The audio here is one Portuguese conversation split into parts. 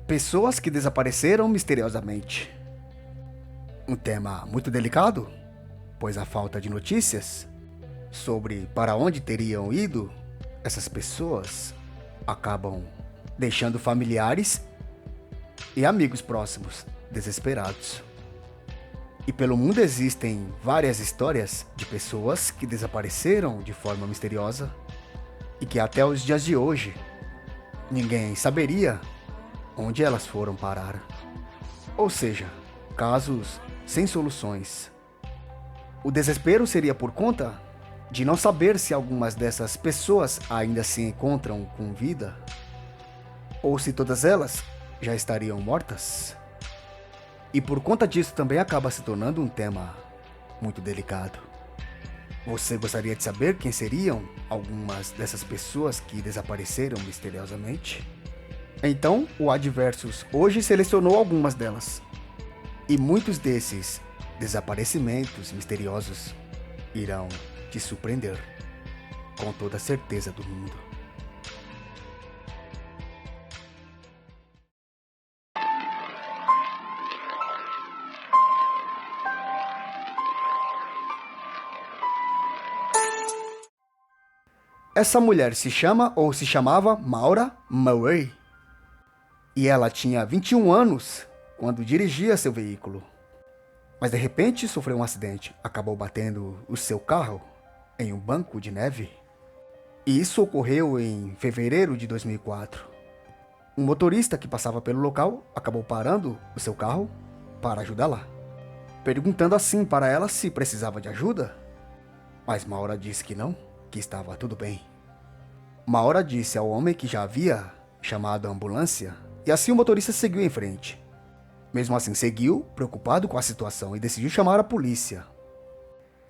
Pessoas que desapareceram misteriosamente. Um tema muito delicado, pois a falta de notícias sobre para onde teriam ido essas pessoas acabam deixando familiares e amigos próximos desesperados. E pelo mundo existem várias histórias de pessoas que desapareceram de forma misteriosa e que até os dias de hoje ninguém saberia onde elas foram parar. Ou seja, casos sem soluções. O desespero seria por conta de não saber se algumas dessas pessoas ainda se encontram com vida ou se todas elas já estariam mortas. E por conta disso também acaba se tornando um tema muito delicado. Você gostaria de saber quem seriam algumas dessas pessoas que desapareceram misteriosamente? Então, o Adversus hoje selecionou algumas delas. E muitos desses desaparecimentos misteriosos irão te surpreender, com toda a certeza do mundo. Essa mulher se chama ou se chamava Maura Murray. E ela tinha 21 anos quando dirigia seu veículo. Mas de repente sofreu um acidente, acabou batendo o seu carro em um banco de neve. E isso ocorreu em fevereiro de 2004. Um motorista que passava pelo local acabou parando o seu carro para ajudá-la, perguntando assim para ela se precisava de ajuda. Mas Maura disse que não, que estava tudo bem. Maura disse ao homem que já havia chamado a ambulância, e assim o motorista seguiu em frente. Mesmo assim seguiu, preocupado com a situação, e decidiu chamar a polícia.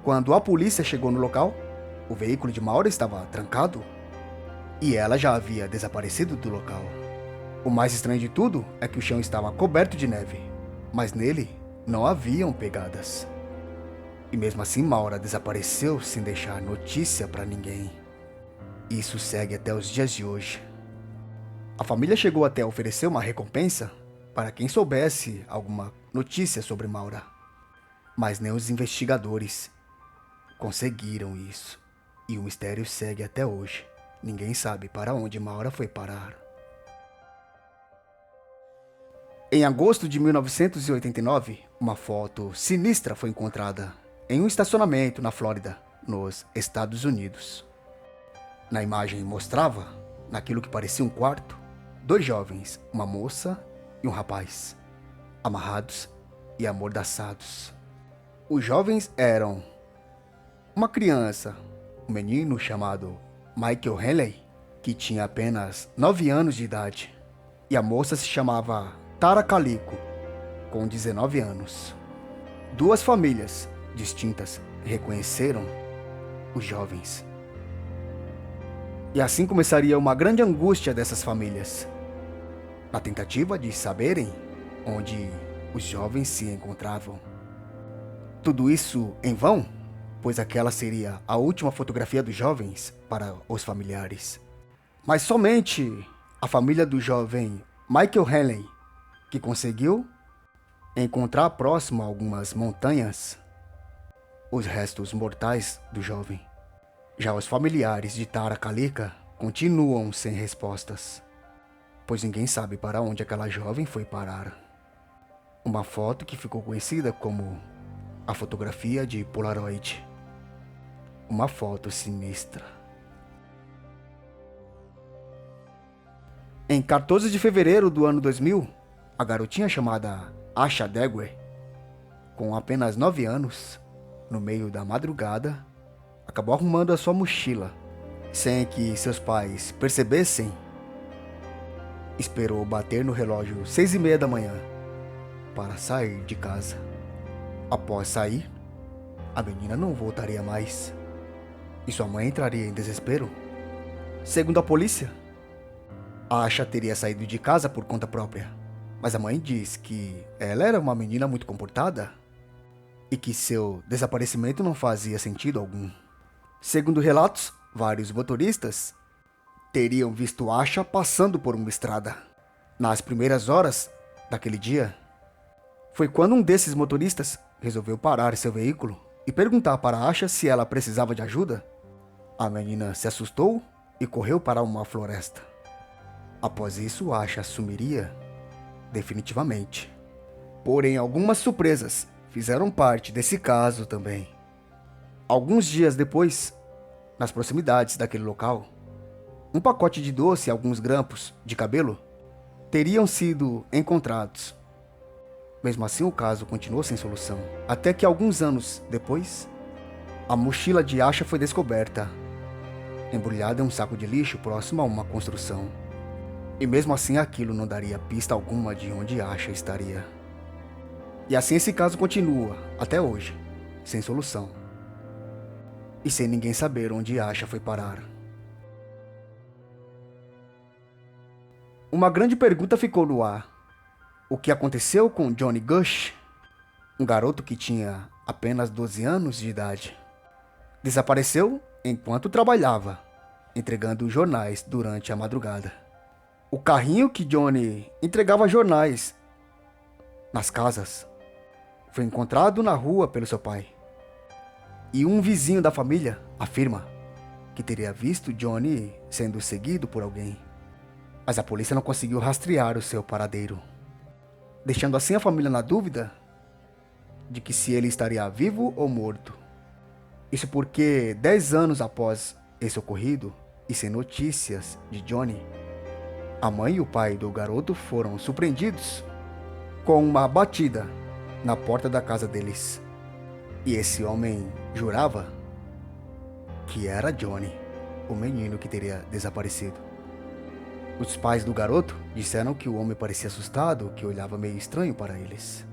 Quando a polícia chegou no local, o veículo de Maura estava trancado e ela já havia desaparecido do local. O mais estranho de tudo é que o chão estava coberto de neve, mas nele não haviam pegadas. E mesmo assim Maura desapareceu sem deixar notícia para ninguém. Isso segue até os dias de hoje. A família chegou até a oferecer uma recompensa para quem soubesse alguma notícia sobre Maura. Mas nem os investigadores conseguiram isso. E o mistério segue até hoje. Ninguém sabe para onde Maura foi parar. Em agosto de 1989, uma foto sinistra foi encontrada em um estacionamento na Flórida, nos Estados Unidos. Na imagem mostrava, naquilo que parecia um quarto, 2 jovens, uma moça e um rapaz, amarrados e amordaçados. Os jovens eram uma criança, um menino chamado Michael Henley, que tinha apenas 9 anos de idade, e a moça se chamava Tara Calico, com 19 anos. 2 famílias distintas reconheceram os jovens. E assim começaria uma grande angústia dessas famílias, na tentativa de saberem onde os jovens se encontravam. Tudo isso em vão, pois aquela seria a última fotografia dos jovens para os familiares. Mas somente a família do jovem Michael Henley, que conseguiu encontrar próximo a algumas montanhas os restos mortais do jovem. Já os familiares de Tara Calica continuam sem respostas, pois ninguém sabe para onde aquela jovem foi parar. Uma foto que ficou conhecida como a fotografia de Polaroid. Uma foto sinistra. Em 14 de fevereiro do ano 2000, a garotinha chamada Asha Dagway, com apenas 9 anos, no meio da madrugada, acabou arrumando a sua mochila, sem que seus pais percebessem. Esperou bater no relógio 6:30 da manhã para sair de casa. Após sair, a menina não voltaria mais e sua mãe entraria em desespero. Segundo a polícia, a Asha teria saído de casa por conta própria, mas a mãe diz que ela era uma menina muito comportada e que seu desaparecimento não fazia sentido algum. Segundo relatos, vários motoristas teriam visto Asha passando por uma estrada, Nas primeiras horas daquele dia, foi quando um desses motoristas resolveu parar seu veículo e perguntar para Asha se ela precisava de ajuda. A menina se assustou e correu para uma floresta. Após isso, Asha sumiria definitivamente. Porém, algumas surpresas fizeram parte desse caso também. Alguns dias depois, nas proximidades daquele local, um pacote de doce e alguns grampos de cabelo teriam sido encontrados. Mesmo assim, o caso continuou sem solução, até que alguns anos depois, a mochila de Asha foi descoberta, embrulhada em um saco de lixo próximo a uma construção. E mesmo assim, aquilo não daria pista alguma de onde Asha estaria. E assim esse caso continua, até hoje, sem solução. E sem ninguém saber onde Asha foi parar. Uma grande pergunta ficou no ar. O que aconteceu com Johnny Gush, um garoto que tinha apenas 12 anos de idade? Desapareceu enquanto trabalhava, entregando jornais durante a madrugada. O carrinho que Johnny entregava jornais nas casas foi encontrado na rua pelo seu pai. E um vizinho da família afirma que teria visto Johnny sendo seguido por alguém. Mas a polícia não conseguiu rastrear o seu paradeiro, deixando assim a família na dúvida de que se ele estaria vivo ou morto. Isso porque 10 anos após esse ocorrido e sem notícias de Johnny, a mãe e o pai do garoto foram surpreendidos com uma batida na porta da casa deles. E esse homem jurava que era Johnny, o menino que teria desaparecido. Os pais do garoto disseram que o homem parecia assustado, que olhava meio estranho para eles.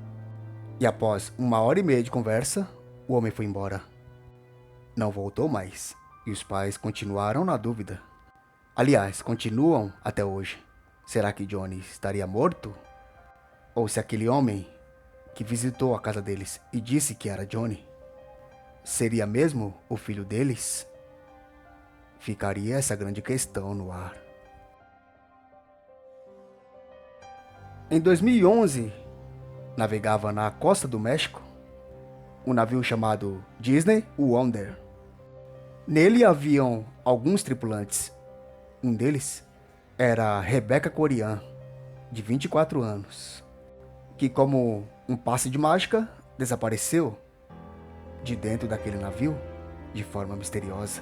E após 1h30 de conversa, o homem foi embora. Não voltou mais, e os pais continuaram na dúvida. Aliás, continuam até hoje. Será que Johnny estaria morto? Ou se aquele homem que visitou a casa deles e disse que era Johnny seria mesmo o filho deles? Ficaria essa grande questão no ar. Em 2011, navegava na costa do México um navio chamado Disney Wonder. Nele haviam alguns tripulantes. Um deles era Rebecca Corian, de 24 anos, que como um passe de mágica desapareceu de dentro daquele navio de forma misteriosa,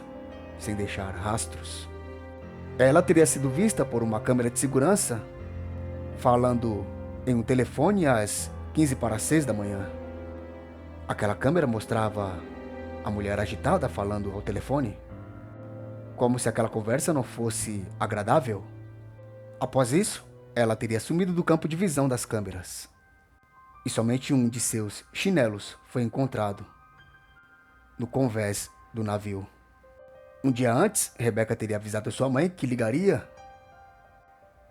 sem deixar rastros. Ela teria sido vista por uma câmera de segurança falando em um telefone às 5:45 da manhã. Aquela câmera mostrava a mulher agitada falando ao telefone, como se aquela conversa não fosse agradável. Após isso, ela teria sumido do campo de visão das câmeras. E somente um de seus chinelos foi encontrado no convés do navio. Um dia antes, Rebecca teria avisado sua mãe que ligaria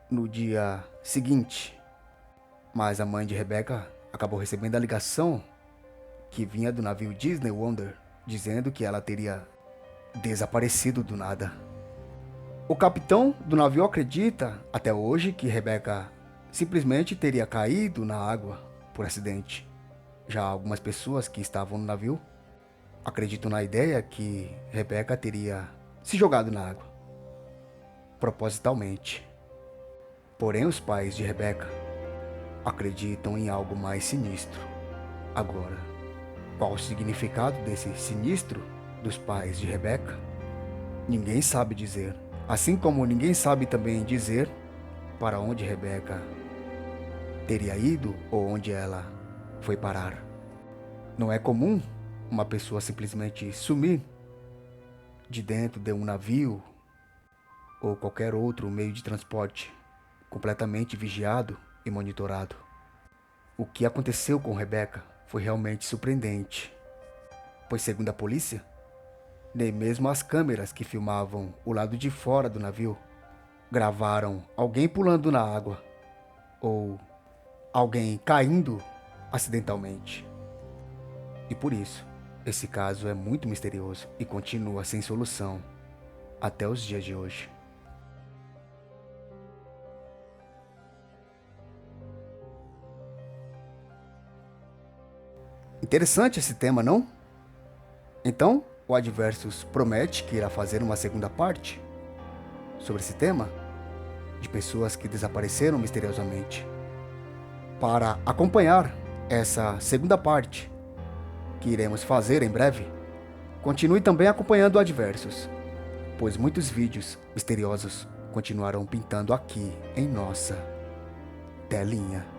no dia seguinte, mas a mãe de Rebecca acabou recebendo a ligação que vinha do navio Disney Wonder, dizendo que ela teria desaparecido do nada. O capitão do navio acredita até hoje que Rebecca simplesmente teria caído na água por acidente. Já algumas pessoas que estavam no navio acreditam na ideia que Rebecca teria se jogado na água, propositalmente. Porém, os pais de Rebecca acreditam em algo mais sinistro. Agora, qual o significado desse sinistro dos pais de Rebecca? Ninguém sabe dizer. Assim como ninguém sabe também dizer para onde Rebecca teria ido ou onde ela foi parar. Não é comum uma pessoa simplesmente sumir de dentro de um navio ou qualquer outro meio de transporte completamente vigiado e monitorado. O que aconteceu com Rebecca foi realmente surpreendente, pois segundo a polícia, nem mesmo as câmeras que filmavam o lado de fora do navio gravaram alguém pulando na água ou alguém caindo acidentalmente. E por isso, esse caso é muito misterioso e continua sem solução até os dias de hoje. Interessante esse tema, não? Então, o Adversus promete que irá fazer uma segunda parte sobre esse tema de pessoas que desapareceram misteriosamente. Para acompanhar essa segunda parte que iremos fazer em breve, continue também acompanhando o Adversus, pois muitos vídeos misteriosos continuarão pintando aqui em nossa telinha.